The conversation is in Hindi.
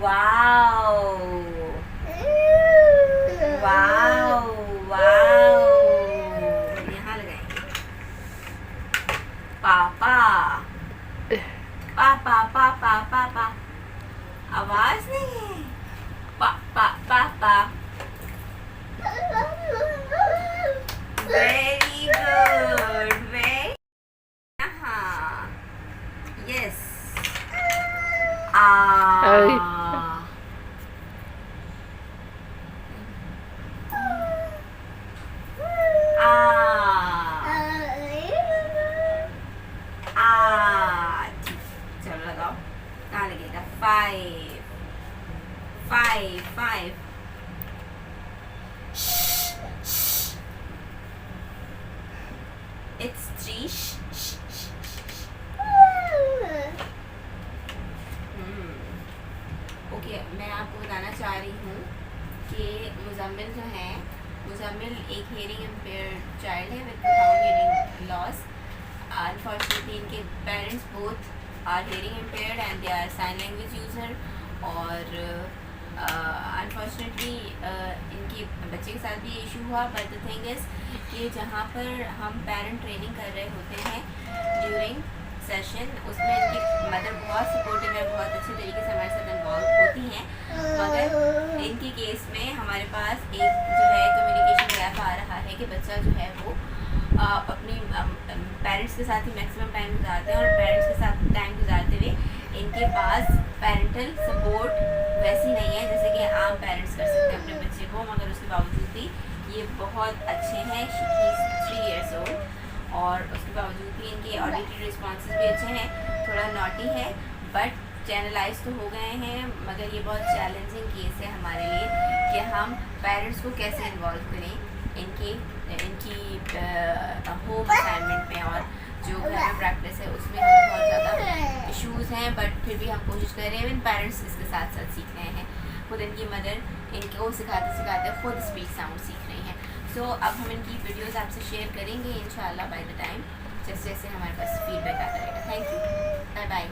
वाओ वाओ वाओ, यहाँ लगाएंगे। पापा पापा पापा पापा, आवाज नहीं है। पापा पापा, वेरी गुड, वेरी, हाँ, यस, आ चलो लगाओ, कहाँ लगेगा? 5 5 5, it's 3, ओके। मैं आपको बताना चाह रही हूँ कि मुज़म्मिल जो है, मुज़म्मिल एक हेयरिंग इम्पेयर्ड चाइल्ड है विदाउट हेयरिंग लॉस। अनफॉर्चुनेटली इनके parents both are hearing impaired and they are sign language user, और अनफॉर्चुनेटली इनके बच्चे के साथ भी ये इशू हुआ। बट द थिंग इज़ कि जहाँ पर हम पेरेंट ट्रेनिंग कर रहे होते हैं ड्यूरिंग सेशन, उसमें इनकी मदर बहुत सपोर्टिव है, बहुत अच्छे तरीके से हमारे साथ इन्वॉल्व होती हैं। मगर इनके केस में हमारे पास एक जो है कम्युनिकेशन गैप आ रहा है कि बच्चा जो है वो अपनी पेरेंट्स के साथ ही मैक्सिमम टाइम गुजारते हैं, और पेरेंट्स के साथ टाइम गुजारते हुए इनके पास पेरेंटल सपोर्ट वैसी नहीं है जैसे कि आम पेरेंट्स कर सकते हैं अपने बच्चे को। मगर उसके बावजूद भी ये बहुत अच्छे हैं। शी इज़ 3 years old, और उसके बावजूद भी इनके ऑडिटरी रिस्पॉन्सेज भी अच्छे हैं। थोड़ा नॉटी है बट चैनलाइज तो हो गए हैं, मगर ये बहुत चैलेंजिंग केस है हमारे लिए कि हम पेरेंट्स को कैसे इन्वॉल्व करें इनकी होम असाइनमेंट में, और जो घर में प्रैक्टिस है उसमें हमें बहुत ज़्यादा इश्यूज़ हैं। बट फिर भी हम कोशिश कर रहे हैं, इवन पेरेंट्स इसके साथ साथ सीख रहे हैं। खुद इनकी मदर इनको सिखाते सिखाते खुद स्पीच साउंड सीख रही हैं। सो अब हम इनकी वीडियोस आपसे शेयर करेंगे इंशाल्लाह बाय द टाइम, जैसे जैसे हमारे पास फीडबैक आता रहेगा। Thank you, bye bye.